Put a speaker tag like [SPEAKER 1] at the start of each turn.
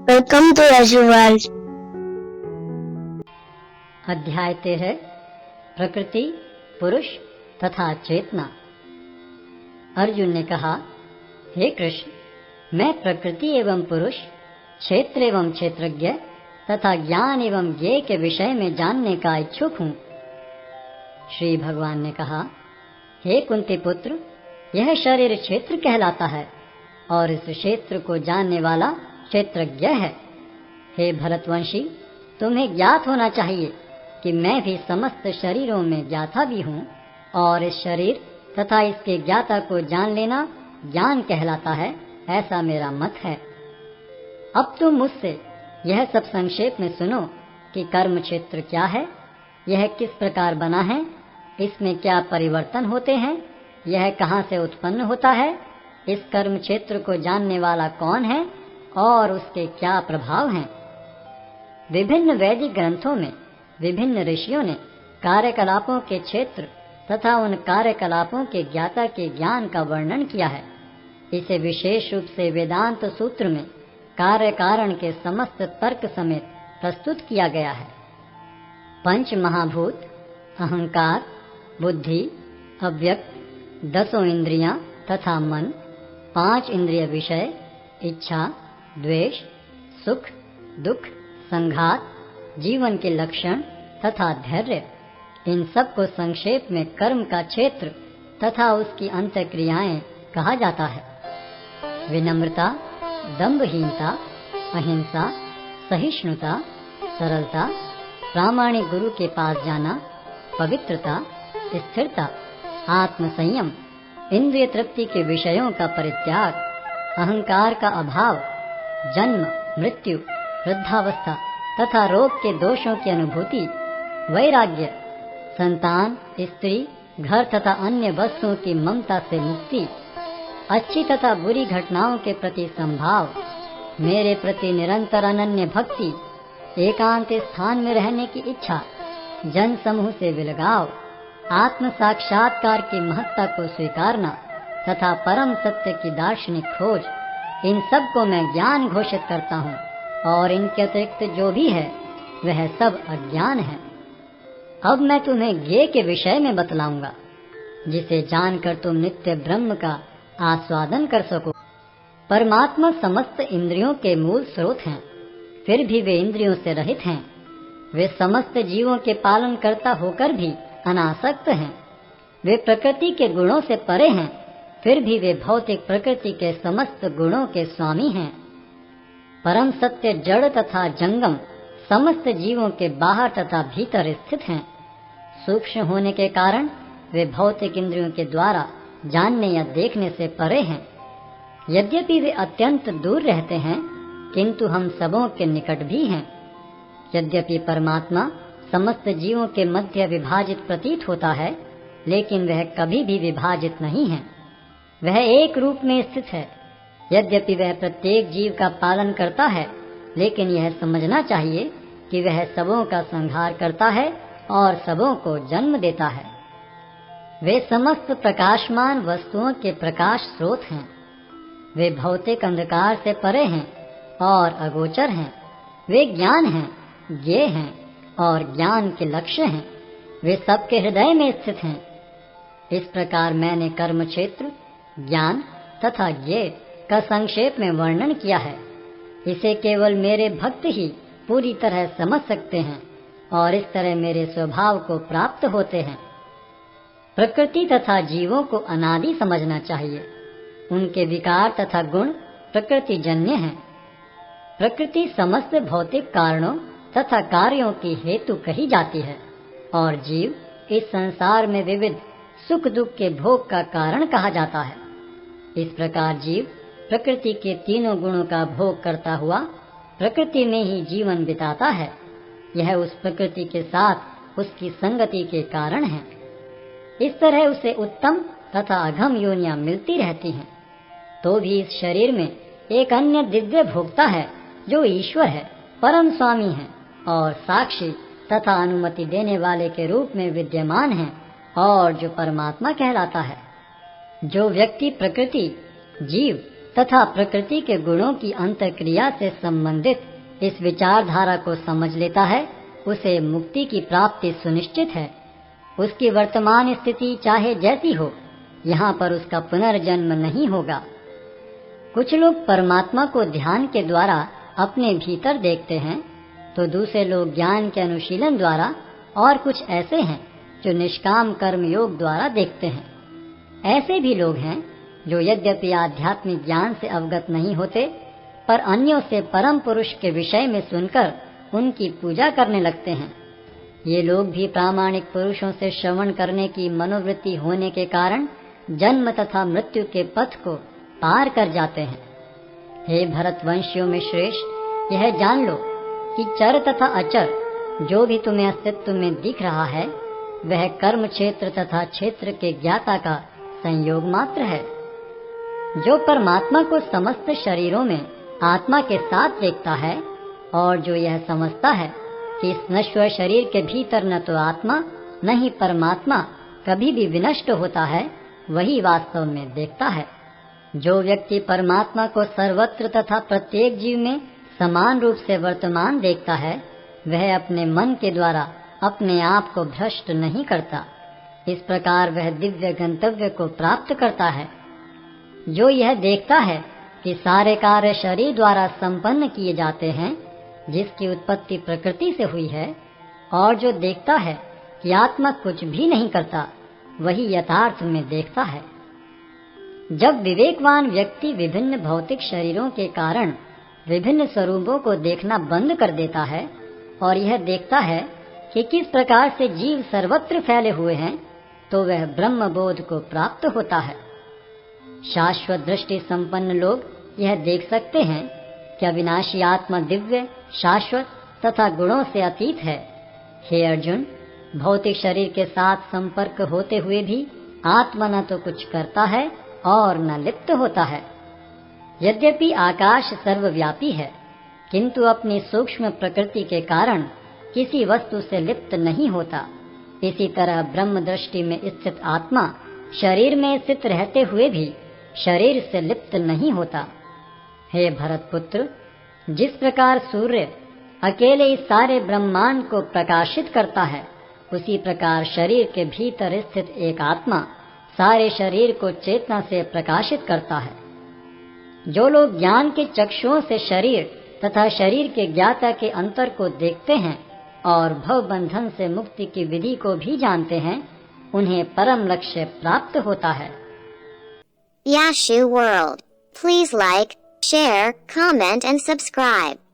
[SPEAKER 1] Welcome to World.
[SPEAKER 2] अध्याय 13 प्रकृति, पुरुष तथा चेतना। अर्जुन ने कहा, हे कृष्ण, मैं प्रकृति एवं पुरुष, क्षेत्र एवं क्षेत्रज्ञ तथा ज्ञान एवं ज्ञेय के विषय में जानने का इच्छुक हूँ। श्री भगवान ने कहा, हे कुंती पुत्र, यह शरीर क्षेत्र कहलाता है और इस क्षेत्र को जानने वाला क्षेत्रज्ञ है। हे भरतवंशी, तुम्हें ज्ञात होना चाहिए कि मैं भी समस्त शरीरों में ज्ञाता भी हूँ और इस शरीर तथा इसके ज्ञाता को जान लेना ज्ञान कहलाता है, ऐसा मेरा मत है। अब तुम मुझसे यह सब संक्षेप में सुनो कि कर्म क्षेत्र क्या है, यह किस प्रकार बना है, इसमें क्या परिवर्तन होते हैं, यह कहाँ से उत्पन्न होता है, इस कर्म क्षेत्र को जानने वाला कौन है और उसके क्या प्रभाव हैं। विभिन्न वैदिक ग्रंथों में विभिन्न ऋषियों ने कार्यकलापों के क्षेत्र तथा उन कार्यकलापों के ज्ञाता के ज्ञान का वर्णन किया है। इसे विशेष रूप से वेदांत सूत्र में कार्य कारण के समस्त तर्क समेत प्रस्तुत किया गया है। पंच महाभूत, अहंकार, बुद्धि, अव्यक्त, 10 इंद्रियां तथा मन, 5 इंद्रिय विषय, इच्छा, द्वेष, सुख, दुख, संघात, जीवन के लक्षण तथा धैर्य, इन सब को संक्षेप में कर्म का क्षेत्र तथा उसकी अंतःक्रियाएं कहा जाता है। विनम्रता, दंभहीनता, अहिंसा, सहिष्णुता, सरलता, प्रामाणिक गुरु के पास जाना, पवित्रता, स्थिरता, आत्म संयम, इंद्रिय तृप्ति के विषयों का परित्याग, अहंकार का अभाव, जन्म, मृत्यु, वृद्धावस्था तथा रोग के दोषों की अनुभूति, वैराग्य, संतान, स्त्री, घर तथा अन्य वस्तुओं की ममता से मुक्ति, अच्छी तथा बुरी घटनाओं के प्रति संभाव, मेरे प्रति निरंतर अनन्य भक्ति, एकांत स्थान में रहने की इच्छा, जन समूह से विलगाव, आत्म साक्षात्कार की महत्ता को स्वीकारना तथा परम सत्य की दार्शनिक खोज, इन सब को मैं ज्ञान घोषित करता हूँ और इनके अतिरिक्त जो भी है वह सब अज्ञान है। अब मैं तुम्हें ज्ञेय के विषय में बतलाऊंगा, जिसे जानकर तुम नित्य ब्रह्म का आस्वादन कर सको। परमात्मा समस्त इंद्रियों के मूल स्रोत हैं, फिर भी वे इंद्रियों से रहित हैं। वे समस्त जीवों के पालन करता होकर भी अनासक्त हैं। वे प्रकृति के गुणों से परे हैं, फिर भी वे भौतिक प्रकृति के समस्त गुणों के स्वामी हैं। परम सत्य जड़ तथा जंगम समस्त जीवों के बाहर तथा भीतर स्थित हैं। सूक्ष्म होने के कारण वे भौतिक इंद्रियों के द्वारा जानने या देखने से परे हैं। यद्यपि वे अत्यंत दूर रहते हैं, किंतु हम सबों के निकट भी हैं। यद्यपि परमात्मा समस्त जीवों के मध्य विभाजित प्रतीत होता है, लेकिन वह कभी भी विभाजित नहीं है। वह एक रूप में स्थित है। यद्यपि वह प्रत्येक जीव का पालन करता है, लेकिन यह समझना चाहिए कि वह सबों का संहार करता है और सबों को जन्म देता है। वे समस्त प्रकाशमान वस्तुओं के प्रकाश स्रोत हैं। वे भौतिक अंधकार से परे हैं और अगोचर हैं। वे ज्ञान हैं, ज्ञेय हैं और ज्ञान के लक्ष्य हैं। वे सबके हृदय में स्थित हैं। इस प्रकार मैंने कर्म क्षेत्र, ज्ञान तथा ज्ञेय का संक्षेप में वर्णन किया है। इसे केवल मेरे भक्त ही पूरी तरह समझ सकते हैं और इस तरह मेरे स्वभाव को प्राप्त होते हैं। प्रकृति तथा जीवों को अनादि समझना चाहिए। उनके विकार तथा गुण प्रकृति जन्य हैं। प्रकृति समस्त भौतिक कारणों तथा कार्यों की हेतु कही जाती है और जीव इस संसार में विविध सुख दुख के भोग का कारण कहा जाता है। इस प्रकार जीव प्रकृति के तीनों गुणों का भोग करता हुआ प्रकृति में ही जीवन बिताता है। यह उस प्रकृति के साथ उसकी संगति के कारण है। इस तरह उसे उत्तम तथा अधम योनियां मिलती रहती हैं। तो भी इस शरीर में एक अन्य दिव्य भोक्ता है जो ईश्वर है, परम स्वामी है और साक्षी तथा अनुमति देने वाले के रूप में विद्यमान है और जो परमात्मा कहलाता है। जो व्यक्ति प्रकृति, जीव तथा प्रकृति के गुणों की अंतःक्रिया से संबंधित इस विचारधारा को समझ लेता है, उसे मुक्ति की प्राप्ति सुनिश्चित है। उसकी वर्तमान स्थिति चाहे जैसी हो, यहाँ पर उसका पुनर्जन्म नहीं होगा। कुछ लोग परमात्मा को ध्यान के द्वारा अपने भीतर देखते हैं, तो दूसरे लोग ज्ञान के अनुशीलन द्वारा, और कुछ ऐसे हैं जो निष्काम कर्म योग द्वारा देखते हैं। ऐसे भी लोग हैं जो यद्यपि आध्यात्मिक ज्ञान से अवगत नहीं होते, पर अन्यों से परम पुरुष के विषय में सुनकर उनकी पूजा करने लगते हैं। ये लोग भी प्रामाणिक पुरुषों से श्रवण करने की मनोवृत्ति होने के कारण जन्म तथा मृत्यु के पथ को पार कर जाते हैं। हे भरतवंशियों में श्रेष्ठ, यह जान लो कि चर तथा अचर जो भी तुम्हें अस्तित्व में दिख रहा है, वह कर्म क्षेत्र तथा क्षेत्र के ज्ञाता का संयोग मात्र है। जो परमात्मा को समस्त शरीरों में आत्मा के साथ देखता है, और जो यह समझता है कि इस नश्वर शरीर के भीतर न तो आत्मा न ही परमात्मा कभी भी विनष्ट होता है, वही वास्तव में देखता है। जो व्यक्ति परमात्मा को सर्वत्र तथा प्रत्येक जीव में समान रूप से वर्तमान देखता है, वह अपने मन के द्वारा अपने आप को भ्रष्ट नहीं करता। इस प्रकार वह दिव्य गंतव्य को प्राप्त करता है। जो यह देखता है कि सारे कार्य शरीर द्वारा संपन्न किए जाते हैं, जिसकी उत्पत्ति प्रकृति से हुई है, और जो देखता है कि आत्मा कुछ भी नहीं करता, वही यथार्थ में देखता है। जब विवेकवान व्यक्ति विभिन्न भौतिक शरीरों के कारण विभिन्न स्वरूपों को देखना बंद कर देता है और यह देखता है कि किस प्रकार से जीव सर्वत्र फैले हुए हैं, तो वह ब्रह्म बोध को प्राप्त होता है। शाश्वत दृष्टि संपन्न लोग यह देख सकते हैं कि अविनाशी आत्मा दिव्य, शाश्वत तथा गुणों से अतीत है। हे अर्जुन, भौतिक शरीर के साथ संपर्क होते हुए भी आत्मा न तो कुछ करता है और न लिप्त होता है। यद्यपि आकाश सर्वव्यापी है, किंतु अपनी सूक्ष्म प्रकृति के कारण किसी वस्तु से लिप्त नहीं होता। इसी तरह ब्रह्म दृष्टि में स्थित आत्मा शरीर में स्थित रहते हुए भी शरीर से लिप्त नहीं होता। हे भरतपुत्र, जिस प्रकार सूर्य अकेले इस सारे ब्रह्मांड को प्रकाशित करता है, उसी प्रकार शरीर के भीतर स्थित एक आत्मा सारे शरीर को चेतना से प्रकाशित करता है। जो लोग ज्ञान के चक्षुओं से शरीर तथा शरीर के ज्ञाता के अंतर को देखते हैं और भव बंधन से मुक्ति की विधि को भी जानते हैं, उन्हें परम लक्ष्य प्राप्त होता है।
[SPEAKER 1] Yashu World. Please like, share, comment and subscribe.